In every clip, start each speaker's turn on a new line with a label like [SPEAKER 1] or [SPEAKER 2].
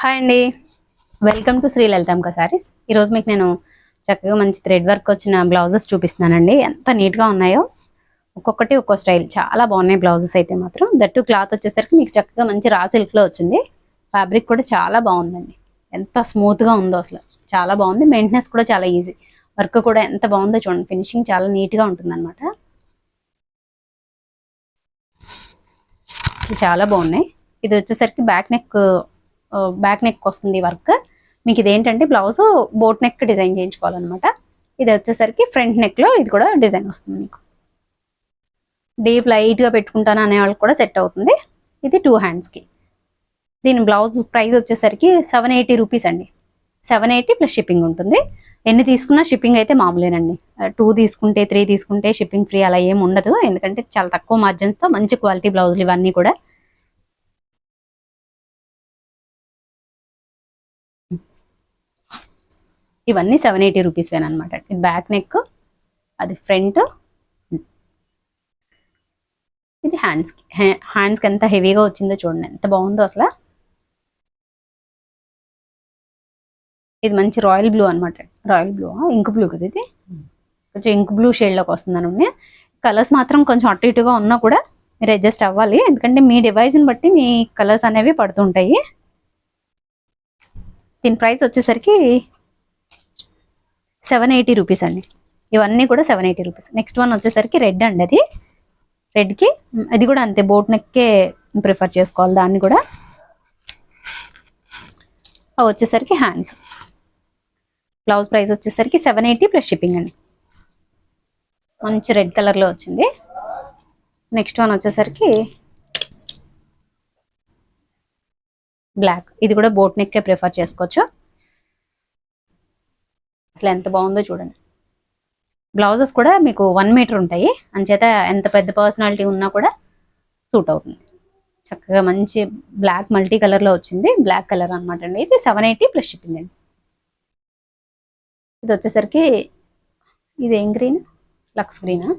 [SPEAKER 1] Hi అండి, welcome to Shri లలితాంక saris. ఈరోజు మీకు నేను చక్కగా మంచి థ్రెడ్ వర్క్ వచ్చిన బ్లౌజెస్ చూపిస్తున్నానండి. ఎంత నీట్గా ఉన్నాయో, ఒక్కొక్కటి ఒక్కో స్టైల్, చాలా బాగున్నాయి బ్లౌజెస్ అయితే మాత్రం. దట్టు క్లాత్ వచ్చేసరికి మీకు చక్కగా మంచి రా సిల్క్లో వచ్చింది. ఫ్యాబ్రిక్ కూడా చాలా బాగుందండి, ఎంత స్మూత్గా ఉందో అసలు చాలా బాగుంది. మెయింటెనెన్స్ కూడా చాలా ఈజీ, వర్క్ కూడా ఎంత బాగుందో చూడండి. ఫినిషింగ్ చాలా నీట్గా ఉంటుంది అనమాట. చాలా బాగున్నాయి. ఇది వచ్చేసరికి బ్యాక్ నెక్ వస్తుంది వర్క్. మీకు ఇదేంటంటే బ్లౌజ్ బోట్ నెక్ డిజైన్ చేయించుకోవాలన్నమాట. ఇది వచ్చేసరికి ఫ్రంట్ నెక్ లో ఇది కూడా డిజైన్ వస్తుంది. మీకు డీప్ లైట్ గా పెట్టుకుంటాను అనే వాళ్ళకి కూడా సెట్ అవుతుంది. ఇది 2 హ్యాండ్స్ కి. దీని బ్లౌజ్ ప్రైస్ వచ్చేసరికి 780 రూపీస్ అండి. 780 ప్లస్ షిప్పింగ్ ఉంటుంది. ఎన్ని తీసుకున్నా షిప్పింగ్ అయితే మామూలేనండి. 2 తీసుకుంటే 3 తీసుకుంటే షిప్పింగ్ ఫ్రీ అలా ఏమి ఉండదు. ఎందుకంటే చాలా తక్కువ మార్జిన్స్ తో మంచి క్వాలిటీ బ్లౌజులు ఇవన్నీ కూడా. ఇవన్నీ 780 రూపీస్ అనమాట. ఇది బ్యాక్ నెక్, అది ఫ్రంట్, ఇది హ్యాండ్స్కి ఎంత హెవీగా వచ్చిందో చూడండి, ఎంత బాగుందో అసలు. ఇది మంచి రాయల్ బ్లూ అనమాట. రాయల్ బ్లూ, ఇంక్ బ్లూ కదా ఇది. కొంచెం ఇంక్ బ్లూ షేడ్లోకి వస్తుందని. కలర్స్ మాత్రం కొంచెం అటు ఇటుగా ఉన్నా కూడా మీరు అడ్జస్ట్ అవ్వాలి, ఎందుకంటే మీ డివైజ్ని బట్టి మీ కలర్స్ అనేవి పడుతుంటాయి. దీని ప్రైస్ వచ్చేసరికి 780 రూపీస్ అండి. ఇవన్నీ కూడా 780 రూపీస్. నెక్స్ట్ వన్ వచ్చేసరికి రెడ్ అండి. అది రెడ్కి అది కూడా అంతే, బోట్ నెక్కే ప్రిఫర్ చేసుకోవాలి దాన్ని కూడా. వచ్చేసరికి హ్యాండ్స్. బ్లౌజ్ ప్రైస్ వచ్చేసరికి 780 ప్లస్ షిప్పింగ్ అండి. మంచి రెడ్ కలర్లో వచ్చింది. నెక్స్ట్ వన్ వచ్చేసరికి బ్లాక్. ఇది కూడా బోట్ నెక్కే ప్రిఫర్ చేసుకోవచ్చు. అసలు ఎంత బాగుందో చూడండి. బ్లౌజెస్ కూడా మీకు 1 మీటర్ ఉంటాయి, అంచేత ఎంత పెద్ద పర్సనాలిటీ ఉన్నా కూడా సూట్ అవుతుంది. చక్కగా మంచి బ్లాక్ మల్టీ కలర్లో వచ్చింది. బ్లాక్ కలర్ అనమాట అండి. ఇది 780 ప్లస్ షిప్పింగ్ అండి. ఇది వచ్చేసరికి ఇది ఏం గ్రీన్, లక్స్ గ్రీనా,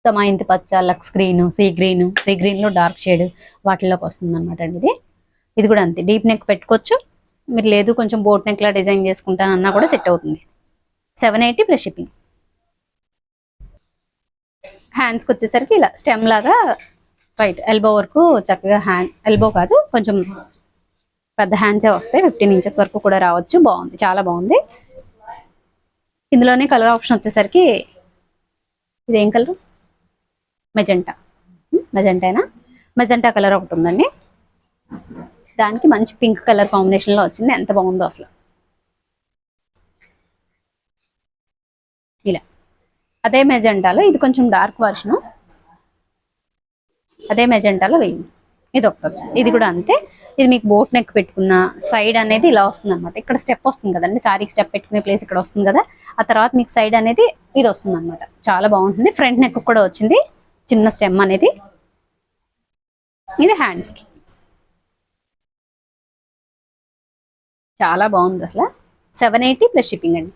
[SPEAKER 1] తమాయింతి పచ్చ, లక్స్ గ్రీన్, సీ గ్రీన్లో డార్క్ షేడ్ వాటిల్లోకి వస్తుంది అనమాట అండి. ఇది కూడా అంతే, డీప్ నెక్ పెట్టుకోవచ్చు. మీరు లేదు కొంచెం బోట్ నెక్లా డిజైన్ చేసుకుంటానన్నా కూడా సెట్ అవుతుంది. 780 ప్లస్ షిప్పింగ్. హ్యాండ్స్కి వచ్చేసరికి ఇలా స్టెమ్ లాగా రైట్ ఎల్బో వరకు చక్కగా ఎల్బో కాదు, కొంచెం పెద్ద హ్యాండ్సే వస్తాయి. 15 ఇంచెస్ వరకు కూడా రావచ్చు. బాగుంది, చాలా బాగుంది. ఇందులోనే కలర్ ఆప్షన్ వచ్చేసరికి ఇదేం కలర్, మెజెంటా కలర్ ఒకటి ఉందండి. దానికి మంచి పింక్ కలర్ కాంబినేషన్లో వచ్చింది. ఎంత బాగుందో అసలు. ఇలా అదే మెజెంటాలో ఇది కొంచెం డార్క్ వర్షను, అదే మెజెంటాలో వేయండి. ఇది ఒకటి వచ్చింది. ఇది కూడా అంతే. ఇది మీకు బోట్ నెక్ పెట్టుకున్న సైడ్ అనేది ఇలా వస్తుంది అనమాట. ఇక్కడ స్టెప్ వస్తుంది కదండి, సారీకి స్టెప్ పెట్టుకునే ప్లేస్ ఇక్కడ వస్తుంది కదా. ఆ తర్వాత మీకు సైడ్ అనేది ఇది వస్తుంది అనమాట. చాలా బాగుంటుంది. ఫ్రంట్ నెక్ కూడా వచ్చింది చిన్న స్టెమ్ అనేది. ఇది హ్యాండ్స్కి చాలా బాగుంది అసలు. 780 ప్లస్ షిప్పింగ్ అండి.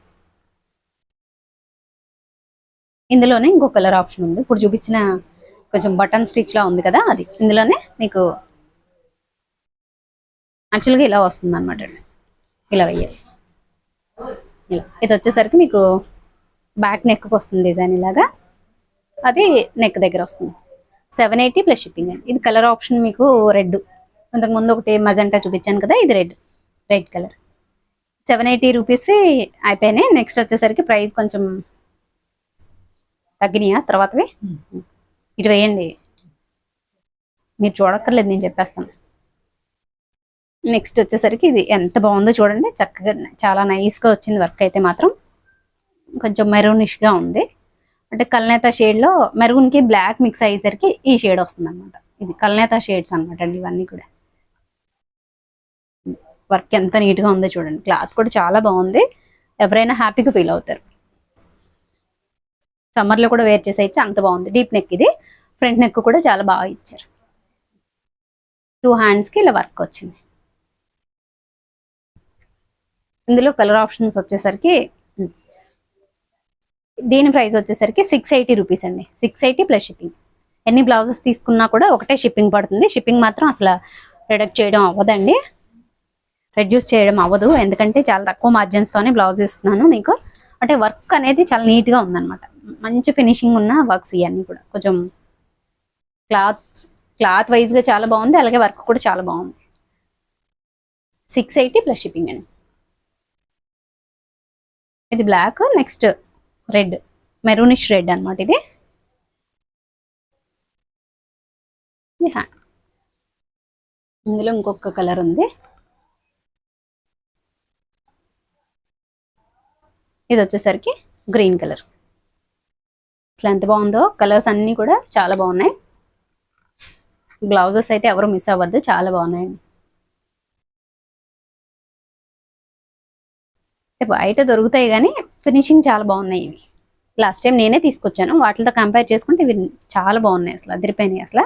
[SPEAKER 1] ఇందులోనే ఇంకో కలర్ ఆప్షన్ ఉంది. ఇప్పుడు చూపించిన కొంచెం బటన్ స్టిచ్లా ఉంది కదా, అది ఇందులోనే మీకు యాక్చువల్గా ఇలా వస్తుంది అనమాట. ఇలా వెయ్యాలి. ఇలా ఇది వచ్చేసరికి మీకు బ్యాక్ నెక్కి వస్తుంది డిజైన్ ఇలాగా. అది నెక్ దగ్గర వస్తుంది. 780 ప్లస్ షిప్పింగ్ అండి. ఇది కలర్ ఆప్షన్ మీకు రెడ్, ఇంతకుముందు ఒకటి మజెంటా చూపించాను కదా, ఇది రెడ్ కలర్. 780 రూపీస్వి అయిపోయినాయి. నెక్స్ట్ వచ్చేసరికి ప్రైస్ కొంచెం తగ్గినాయా తర్వాతవి. ఇటు వేయండి, మీరు చూడక్కర్లేదు, నేను చెప్పేస్తాను. నెక్స్ట్ వచ్చేసరికి ఇది ఎంత బాగుందో చూడండి. చక్కగా చాలా నైస్గా వచ్చింది వర్క్ అయితే మాత్రం. కొంచెం మెరూనిష్గా ఉంది, అంటే కల్నేత షేడ్లో మెరూన్కి బ్లాక్ మిక్స్ అయ్యేసరికి ఈ షేడ్ వస్తుంది అనమాట. ఇది కల్నేత షేడ్స్ అనమాట అండి ఇవన్నీ కూడా. వర్క్ ఎంత నీట్గా ఉందో చూడండి. క్లాత్ కూడా చాలా బాగుంది. ఎవరైనా హ్యాపీగా ఫీల్ అవుతారు. సమ్మర్లో కూడా వేర్ చేసేయచ్చు, అంత బాగుంది. డీప్ నెక్ ఇది. ఫ్రంట్ నెక్ కూడా చాలా బాగా ఇచ్చారు. 2 హ్యాండ్స్కి ఇలా వర్క్ వచ్చింది. ఇందులో కలర్ ఆప్షన్స్ వచ్చేసరికి దీని ప్రైస్ వచ్చేసరికి 680 రూపీస్ అండి. 680 ప్లస్ షిప్పింగ్. ఎన్ని బ్లౌజెస్ తీసుకున్నా కూడా ఒకటే షిప్పింగ్ పడుతుంది. షిప్పింగ్ మాత్రం అసలు రిడక్ట్ చేయడం అవ్వదండి, రెడ్యూస్ చేయడం అవ్వదు. ఎందుకంటే చాలా తక్కువ మార్జిన్స్తోనే బ్లౌజ్ ఇస్తున్నాను మీకు. అంటే వర్క్ అనేది చాలా నీట్గా ఉందన్నమాట. మంచి ఫినిషింగ్ ఉన్న వర్క్స్ ఇవన్నీ కూడా. కొంచెం క్లాత్ వైజ్గా చాలా బాగుంది, అలాగే వర్క్ కూడా చాలా బాగుంది. 680 ప్లస్ షిప్పింగ్ అండి. ఇది black, next red, maroonish red అనమాట. ఇది హ్యాండ్. ఇందులో ఇంకొక కలర్ ఉంది. ఇది వచ్చేసరికి గ్రీన్ కలర్. అసలు ఎంత బాగుందో, కలర్స్ అన్నీ కూడా చాలా బాగున్నాయి. బ్లౌజెస్ అయితే ఎవరు మిస్ అవ్వద్దు, చాలా బాగున్నాయండి. బయట దొరుకుతాయి కానీ ఫినిషింగ్ చాలా బాగున్నాయి ఇవి. లాస్ట్ టైం నేనే తీసుకొచ్చాను, వాటితో కంపేర్ చేసుకుంటే ఇవి చాలా బాగున్నాయి, అసలు అదిరిపోయినాయి అసలు.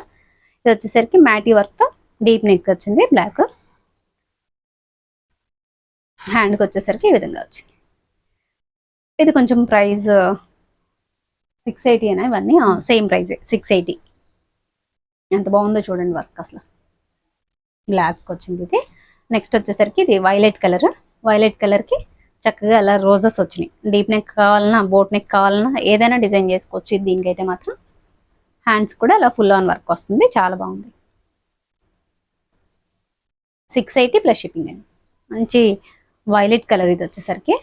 [SPEAKER 1] ఇది వచ్చేసరికి మ్యాటీ వర్క్తో డీప్ నెక్ వచ్చింది, బ్లాక్. హ్యాండ్కి వచ్చేసరికి ఈ విధంగా వచ్చింది. ఇది కొంచెం ప్రైస్ 680 అయినా, ఇవన్నీ సేమ్ ప్రైజే 680. ఎంత బాగుందో చూడండి వర్క్ అసలు. బ్లాక్ వచ్చింది ఇది. నెక్స్ట్ వచ్చేసరికి ఇది వైలెట్ కలర్. వైలెట్ కలర్కి చక్కగా అలా రోజెస్ వచ్చినాయి. డీప్ నెక్ కావాలన్నా, బోట్ నెక్ కావాలన్నా ఏదైనా డిజైన్ చేసుకోవచ్చు. దీనికైతే మాత్రం హ్యాండ్స్ కూడా అలా ఫుల్ ఆన్ వర్క్ వస్తుంది, చాలా బాగుంది. 680 ప్లస్ షిప్పింగ్ అండి. మంచి వైలెట్ కలర్ ఇది వచ్చేసరికి.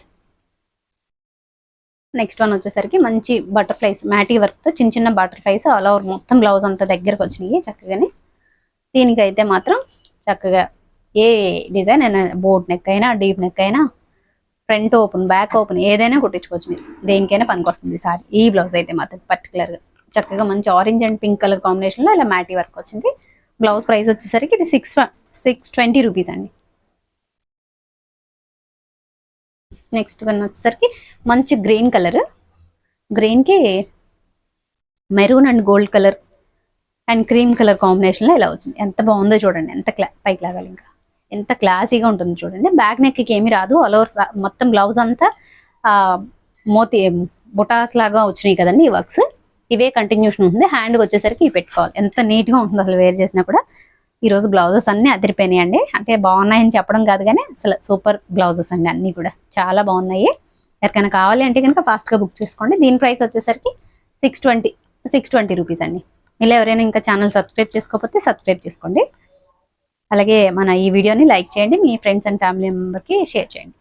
[SPEAKER 1] నెక్స్ట్ వన్ వచ్చేసరికి మంచి బటర్ఫ్లైస్, మ్యాటీ వర్క్తో చిన్న చిన్న బటర్ఫ్లైస్ ఆల్ ఓవర్ మొత్తం బ్లౌజ్ అంతా దగ్గరకు వచ్చినాయి చక్కగానే. దీనికైతే మాత్రం చక్కగా ఏ డిజైన్ అయినా, బోట్ నెక్ అయినా, డీప్ నెక్ అయినా, ఫ్రంట్ ఓపెన్, బ్యాక్ ఓపెన్ ఏదైనా కుట్టించుకోవచ్చు మీరు. దేనికైనా పనికి వస్తుంది సారీ. ఈ బ్లౌజ్ అయితే మాత్రం పర్టికులర్గా చక్కగా మంచి ఆరెంజ్ అండ్ పింక్ కలర్ కాంబినేషన్లో ఇలా మ్యాటీ వర్క్ వచ్చింది. బ్లౌజ్ ప్రైస్ వచ్చేసరికి ఇది 620 రూపీస్ అండి. నెక్స్ట్ వన్ వచ్చేసరికి మంచి గ్రీన్ కలర్. గ్రీన్కి maroon and gold colour and cream colour కాంబినేషన్లో ఇలా వచ్చింది. ఎంత బాగుందో చూడండి, ఎంత పైకి లాగాలి, ఇంకా ఎంత క్లాసీగా ఉంటుంది చూడండి. బ్యాక్ నెక్కి ఏమీ రాదు, ఆల్ ఓవర్ మొత్తం బ్లౌజ్ అంతా మోతి బుటాస్ లాగా వచ్చినాయి కదండి ఈ వర్క్స్. ఇవే కంటిన్యూషన్ ఉంటుంది. హ్యాండ్కి వచ్చేసరికి ఇవి పెట్టుకోవాలి. ఎంత నీట్గా ఉంటుందో అసలు వేర్ చేసినా కూడా. ఈరోజు బ్లౌజెస్ అన్నీ అదిరిపోయినాయి అండి. అంటే బాగున్నాయని చెప్పడం కాదు కానీ అసలు సూపర్ బ్లౌజెస్ అండి, అన్నీ కూడా చాలా బాగున్నాయి. ఎవరికైనా కావాలి అంటే కనుక ఫాస్ట్గా బుక్ చేసుకోండి. దీని ప్రైస్ వచ్చేసరికి 620 రూపీస్ అండి. ఇలా ఎవరైనా ఇంకా ఛానల్ సబ్స్క్రైబ్ చేసుకోకపోతే సబ్స్క్రైబ్ చేసుకోండి. అలాగే మన ఈ వీడియోని లైక్ చేయండి, మీ ఫ్రెండ్స్ అండ్ ఫ్యామిలీ మెంబర్కి షేర్ చేయండి.